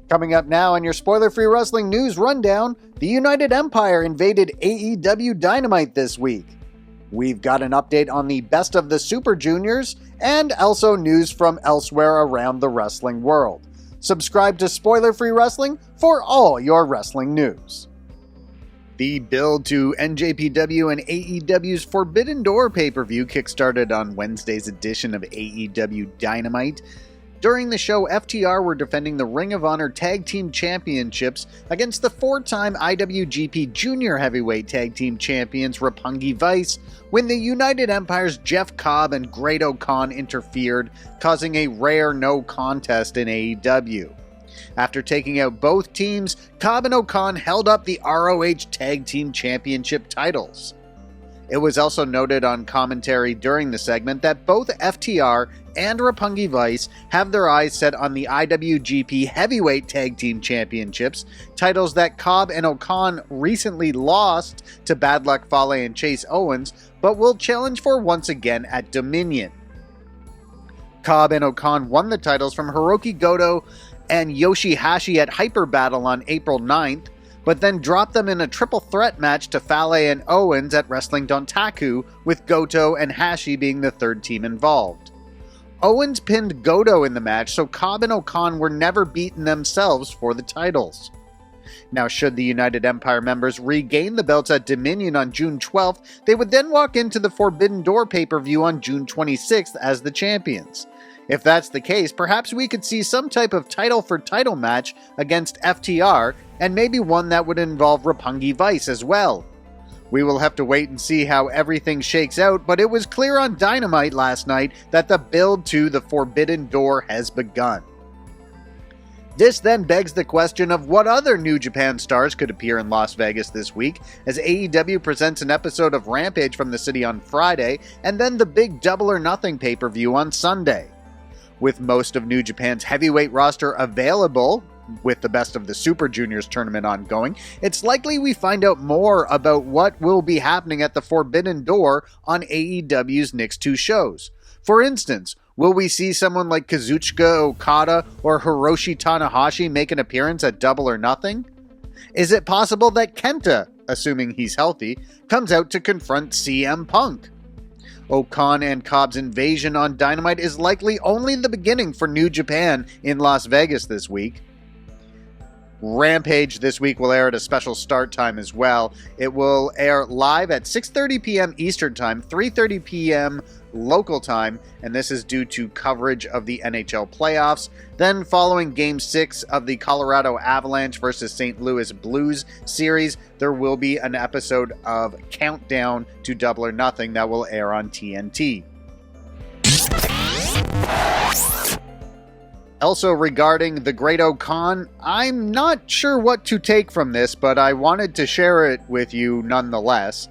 Coming up now on your spoiler-free wrestling news rundown, the United Empire invaded AEW Dynamite this week. We've got an update on the Best of the Super Juniors, and also news from elsewhere around the wrestling world. Subscribe to Spoiler-Free Wrestling for all your wrestling news. The build to NJPW and AEW's Forbidden Door pay-per-view kickstarted on Wednesday's edition of AEW Dynamite. During the show, FTR were defending the Ring of Honor Tag Team Championships against the four-time IWGP Junior Heavyweight Tag Team Champions Roppongi Vice when the United Empire's Jeff Cobb and Great-O-Khan interfered, causing a rare no contest in AEW. After taking out both teams, Cobb and O'Khan held up the ROH Tag Team Championship titles. It was also noted on commentary during the segment that both FTR and Roppongi Vice have their eyes set on the IWGP Heavyweight Tag Team Championships, titles that Cobb and O'Khan recently lost to Bad Luck Fale and Chase Owens, but will challenge for once again at Dominion. Cobb and O'Khan won the titles from Hiroki Goto and Yoshihashi at Hyper Battle on April 9th, but then dropped them in a triple threat match to Fale and Owens at Wrestling Dontaku, with Goto and Hashi being the third team involved. Owens pinned Goto in the match, so Cobb and O'Khan were never beaten themselves for the titles. Now, should the United Empire members regain the belts at Dominion on June 12th, they would then walk into the Forbidden Door pay-per-view on June 26th as the champions. If that's the case, perhaps we could see some type of title-for-title match against FTR, and maybe one that would involve Roppongi Vice as well. We will have to wait and see how everything shakes out, but it was clear on Dynamite last night that the build to the Forbidden Door has begun. This then begs the question of what other New Japan stars could appear in Las Vegas this week, as AEW presents an episode of Rampage from the city on Friday, and then the big Double or Nothing pay-per-view on Sunday. With most of New Japan's heavyweight roster available, with the Best of the Super Juniors tournament ongoing, it's likely we find out more about what will be happening at the Forbidden Door on AEW's next two shows. For instance, will we see someone like Kazuchika Okada or Hiroshi Tanahashi make an appearance at Double or Nothing? Is it possible that Kenta, assuming he's healthy, comes out to confront CM Punk? O'Khan and Cobb's invasion on Dynamite is likely only the beginning for New Japan in Las Vegas this week. Rampage this week will air at a special start time as well. It will air live at 6:30 p.m. Eastern Time, 3:30 p.m. local time, and this is due to coverage of the NHL playoffs. Then following Game 6 of the Colorado Avalanche versus St. Louis Blues series, there will be an episode of Countdown to Double or Nothing that will air on TNT. Also regarding the Great-O-Khan, I'm not sure what to take from this, but I wanted to share it with you nonetheless.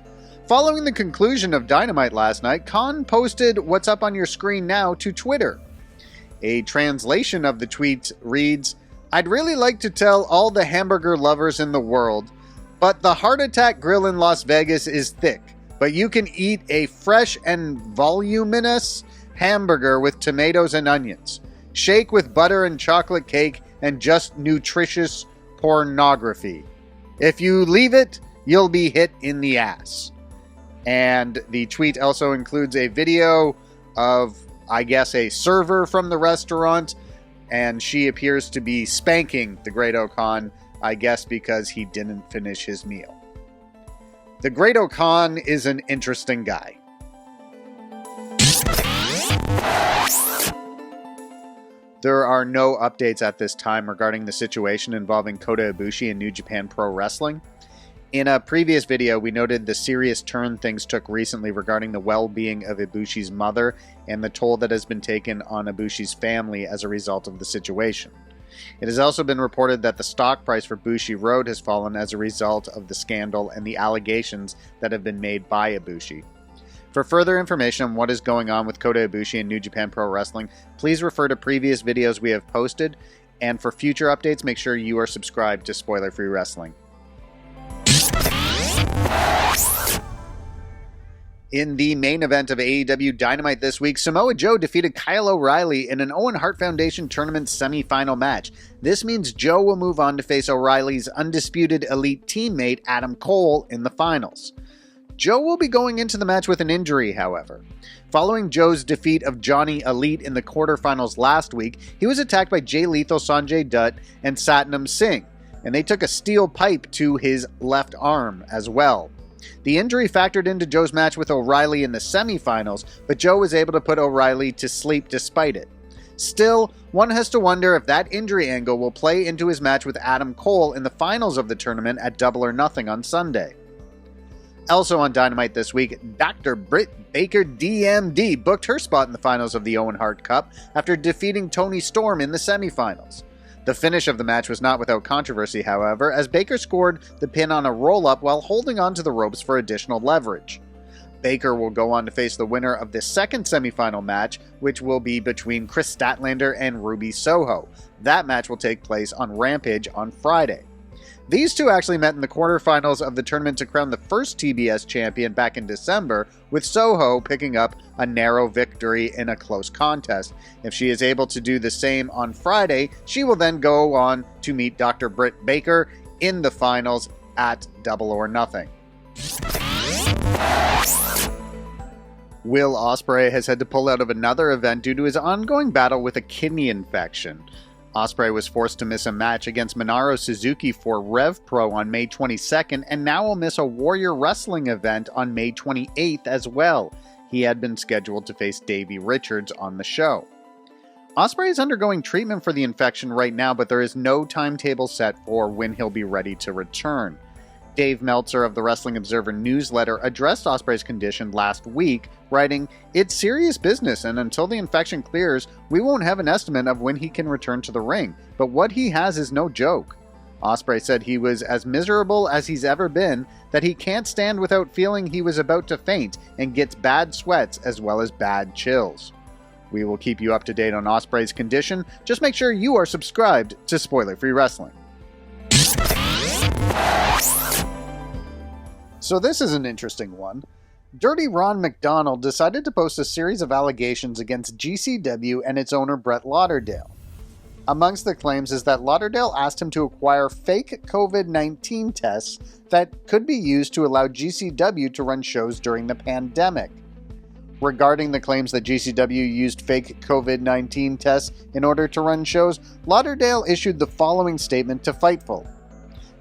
Following the conclusion of Dynamite last night, Khan posted what's up on your screen now to Twitter. A translation of the tweet reads, "I'd really like to tell all the hamburger lovers in the world, but the Heart Attack Grill in Las Vegas is thick, but you can eat a fresh and voluminous hamburger with tomatoes and onions. Shake with butter and chocolate cake and just nutritious pornography. If you leave it, you'll be hit in the ass." And the tweet also includes a video of, I guess, a server from the restaurant, and she appears to be spanking the Great-O-Khan, I guess because he didn't finish his meal. The Great-O-Khan is an interesting guy. There are no updates at this time regarding the situation involving Kota Ibushi and New Japan Pro Wrestling. In a previous video, we noted the serious turn things took recently regarding the well-being of Ibushi's mother and the toll that has been taken on Ibushi's family as a result of the situation. It has also been reported that the stock price for Bushi Road has fallen as a result of the scandal and the allegations that have been made by Ibushi. For further information on what is going on with Kota Ibushi and New Japan Pro Wrestling, please refer to previous videos we have posted, and for future updates, make sure you are subscribed to Spoiler Free Wrestling. In the main event of AEW Dynamite this week, Samoa Joe defeated Kyle O'Reilly in an Owen Hart Foundation tournament semi-final match. This means Joe will move on to face O'Reilly's undisputed elite teammate Adam Cole in the finals. Joe will be going into the match with an injury, however. Following Joe's defeat of Johnny Elite in the quarterfinals last week, he was attacked by Jay Lethal, Sanjay Dutt, and Satnam Singh, and they took a steel pipe to his left arm as well. The injury factored into Joe's match with O'Reilly in the semifinals, but Joe was able to put O'Reilly to sleep despite it. Still, one has to wonder if that injury angle will play into his match with Adam Cole in the finals of the tournament at Double or Nothing on Sunday. Also on Dynamite this week, Dr. Britt Baker DMD booked her spot in the finals of the Owen Hart Cup after defeating Toni Storm in the semifinals. The finish of the match was not without controversy, however, as Baker scored the pin on a roll-up while holding onto the ropes for additional leverage. Baker will go on to face the winner of the second semifinal match, which will be between Chris Statlander and Ruby Soho. That match will take place on Rampage on Friday. These two actually met in the quarterfinals of the tournament to crown the first TBS champion back in December, with Soho picking up a narrow victory in a close contest. If she is able to do the same on Friday, she will then go on to meet Dr. Britt Baker in the finals at Double or Nothing. Will Ospreay has had to pull out of another event due to his ongoing battle with a kidney infection. Ospreay was forced to miss a match against Minoru Suzuki for Rev Pro on May 22nd and now will miss a Warrior Wrestling event on May 28th as well. He had been scheduled to face Davey Richards on the show. Ospreay is undergoing treatment for the infection right now, but there is no timetable set for when he'll be ready to return. Dave Meltzer of the Wrestling Observer newsletter addressed Ospreay's condition last week, writing, "It's serious business, and until the infection clears, we won't have an estimate of when he can return to the ring, but what he has is no joke." Ospreay said he was as miserable as he's ever been, that he can't stand without feeling he was about to faint, and gets bad sweats as well as bad chills. We will keep you up to date on Ospreay's condition. Just make sure you are subscribed to Spoiler Free Wrestling. So this is an interesting one. Dirty Ron McDonald decided to post a series of allegations against GCW and its owner Brett Lauderdale. Amongst the claims is that Lauderdale asked him to acquire fake COVID-19 tests that could be used to allow GCW to run shows during the pandemic. Regarding the claims that GCW used fake COVID-19 tests in order to run shows, Lauderdale issued the following statement to Fightful.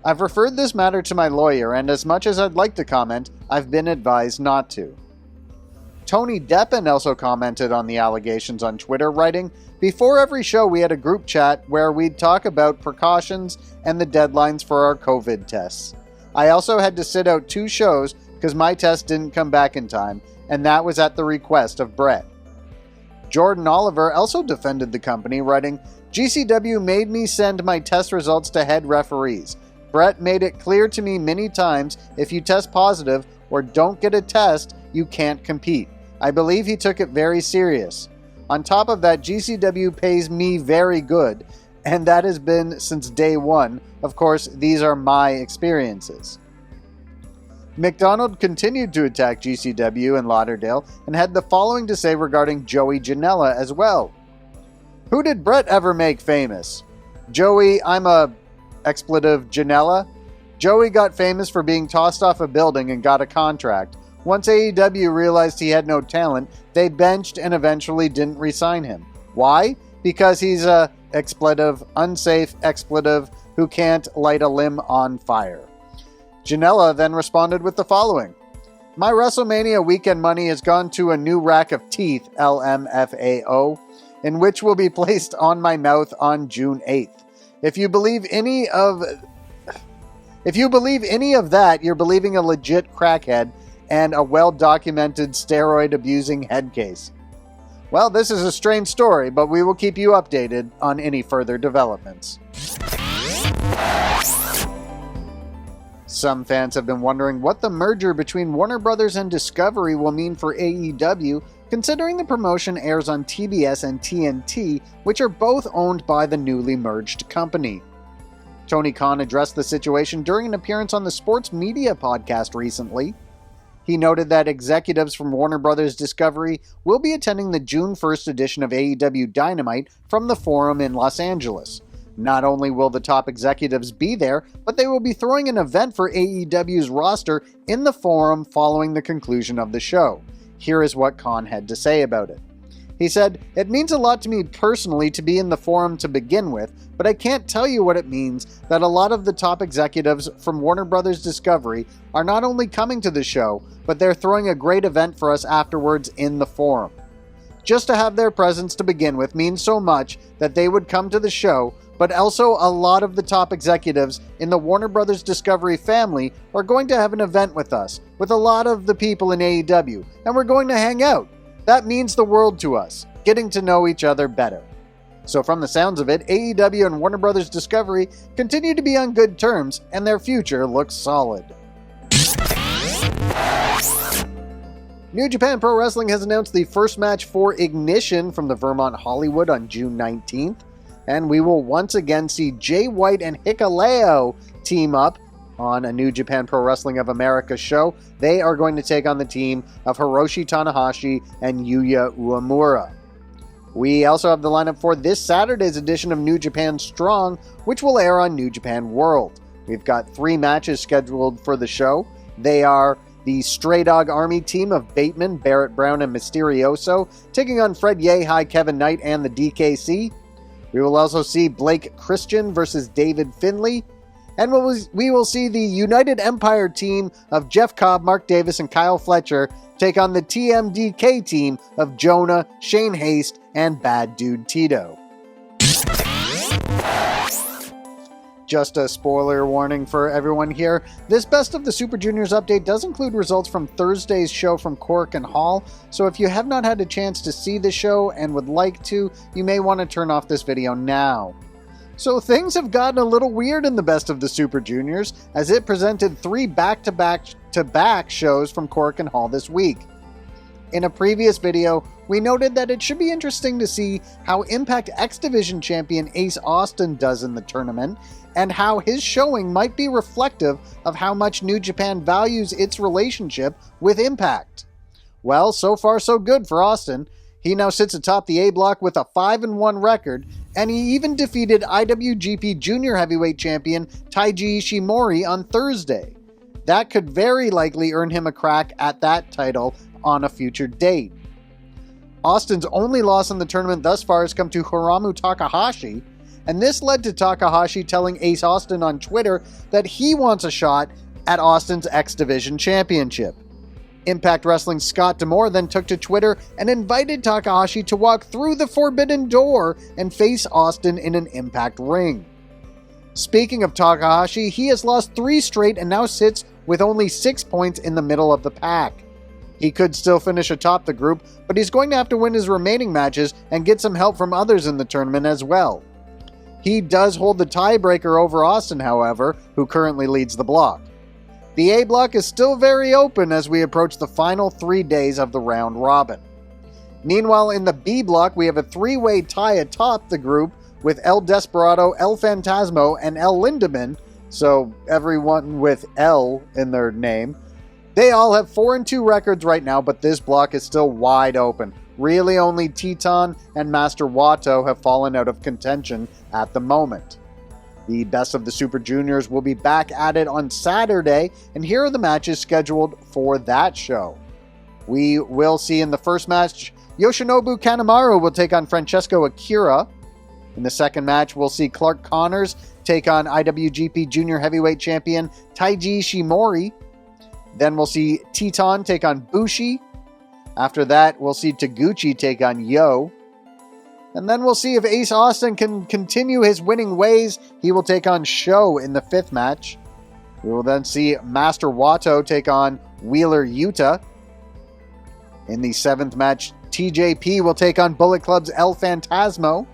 "I've referred this matter to my lawyer, and as much as I'd like to comment, I've been advised not to." Tony Deppen also commented on the allegations on Twitter, writing, "Before every show we had a group chat where we'd talk about precautions and the deadlines for our COVID tests. I also had to sit out 2 shows because my test didn't come back in time, and that was at the request of Brett." Jordan Oliver also defended the company, writing, "GCW made me send my test results to head referees. Brett made it clear to me many times, if you test positive or don't get a test, you can't compete. I believe he took it very serious. On top of that, GCW pays me very good, and that has been since day one. Of course, these are my experiences." McDonald continued to attack GCW and Lauderdale and had the following to say regarding Joey Janela as well. "Who did Brett ever make famous? Joey, I'm a... expletive Janela? Joey got famous for being tossed off a building and got a contract. Once AEW realized he had no talent, they benched and eventually didn't re-sign him. Why? Because he's a expletive, unsafe expletive who can't light a limb on fire." Janela then responded with the following. "My WrestleMania weekend money has gone to a new rack of teeth, LMFAO, in which will be placed on my mouth on June 8th. If you believe any of that, you're believing a legit crackhead and a well-documented steroid-abusing head case." Well, this is a strange story, but we will keep you updated on any further developments. Some fans have been wondering what the merger between Warner Bros. And Discovery will mean for AEW, considering the promotion airs on TBS and TNT, which are both owned by the newly merged company. Tony Khan addressed the situation during an appearance on the Sports Media podcast recently. He noted that executives from Warner Bros. Discovery will be attending the June 1st edition of AEW Dynamite from the Forum in Los Angeles. Not only will the top executives be there, but they will be throwing an event for AEW's roster in the Forum following the conclusion of the show. Here is what Khan had to say about it. He said, "It means a lot to me personally to be in the Forum to begin with, but I can't tell you what it means that a lot of the top executives from Warner Bros. Discovery are not only coming to the show, but they're throwing a great event for us afterwards in the Forum. Just to have their presence to begin with means so much that they would come to the show, but also a lot of the top executives in the Warner Bros. Discovery family are going to have an event with us, with a lot of the people in AEW, and we're going to hang out. That means the world to us, getting to know each other better." So from the sounds of it, AEW and Warner Bros. Discovery continue to be on good terms, and their future looks solid. New Japan Pro Wrestling has announced the first match for Ignition from the Vermont Hollywood on June 19th, and we will once again see Jay White and Hikuleo team up on a New Japan Pro Wrestling of America show. They are going to take on the team of Hiroshi Tanahashi and Yuya Uemura. We also have the lineup for this Saturday's edition of New Japan Strong, which will air on New Japan World. We've got 3 matches scheduled for the show. They are the Stray Dog Army team of Bateman, Barrett Brown, and Mysterioso, taking on Fred Yehi, Kevin Knight, and the DKC. We will also see Blake Christian versus David Finlay. And we will see the United Empire team of Jeff Cobb, Mark Davis, and Kyle Fletcher take on the TMDK team of Jonah, Shane Haste, and Bad Dude Tito. Just a spoiler warning for everyone here. This Best of the Super Juniors update does include results from Thursday's show from Cork and Hall, so if you have not had a chance to see the show and would like to, you may want to turn off this video now. So things have gotten a little weird in the Best of the Super Juniors, as it presented 3 back-to-back shows from Cork and Hall this week. In a previous video, we noted that it should be interesting to see how Impact X Division champion Ace Austin does in the tournament, and how his showing might be reflective of how much New Japan values its relationship with Impact. Well, so far so good for Austin. He now sits atop the A block with a 5-1 record, and he even defeated IWGP Junior Heavyweight Champion Taiji Ishimori on Thursday. That could very likely earn him a crack at that title on a future date. Austin's only loss in the tournament thus far has come to Hiromu Takahashi, and this led to Takahashi telling Ace Austin on Twitter that he wants a shot at Austin's X Division Championship. Impact Wrestling's Scott D'Amore then took to Twitter and invited Takahashi to walk through the forbidden door and face Austin in an Impact ring. Speaking of Takahashi, he has lost 3 straight and now sits with only 6 points in the middle of the pack. He could still finish atop the group, but he's going to have to win his remaining matches and get some help from others in the tournament as well. He does hold the tiebreaker over Austin, however, who currently leads the block. The A block is still very open as we approach the final 3 days of the round robin. Meanwhile, in the B block, we have a 3-way tie atop the group with El Desperado, El Phantasmo, and El Lindemann, so everyone with L in their name. They all have 4-2 records right now, but this block is still wide open. Really only Teton and Master Wato have fallen out of contention at the moment. The Best of the Super Juniors will be back at it on Saturday, and here are the matches scheduled for that show. We will see in the first match, Yoshinobu Kanemaru will take on Francesco Akira. In the second match, we'll see Clark Connors take on IWGP Junior Heavyweight Champion Taiji Ishimori. Then we'll see Teton take on Bushi. After that, we'll see Taguchi take on Yo. And then we'll see if Ace Austin can continue his winning ways. He will take on Sho in the 5th match. We will then see Master Wato take on Wheeler Yuta. In the 7th match, TJP will take on Bullet Club's El Phantasmo.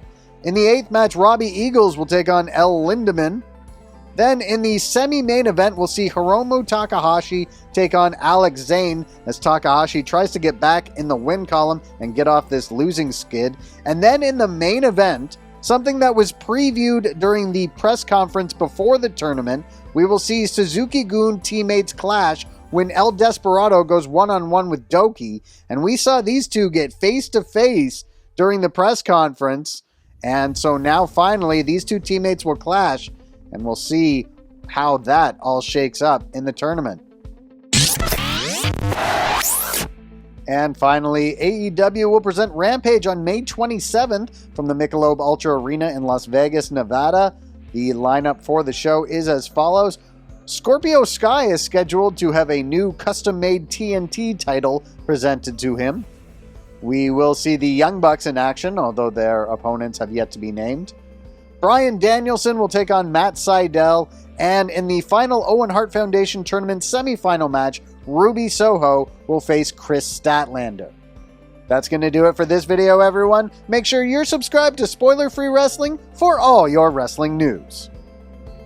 In the 8th match, Robbie Eagles will take on El Lindemann. Then in the semi-main event, we'll see Hiromu Takahashi take on Alex Zane as Takahashi tries to get back in the win column and get off this losing skid. And then in the main event, something that was previewed during the press conference before the tournament, we will see Suzuki-gun teammates clash when El Desperado goes one-on-one with Doki, and we saw these two get face-to-face during the press conference, and so now finally these two teammates will clash, and we'll see how that all shakes up in the tournament. And finally, AEW will present Rampage on May 27th from the Michelob Ultra Arena in Las Vegas, Nevada. The lineup for the show is as follows. Scorpio Sky is scheduled to have a new custom-made TNT title presented to him. We will see the Young Bucks in action, although their opponents have yet to be named. Bryan Danielson will take on Matt Sydal, and in the final Owen Hart Foundation Tournament semifinal match, Ruby Soho will face Chris Statlander. That's going to do it for this video, everyone. Make sure you're subscribed to Spoiler Free Wrestling for all your wrestling news.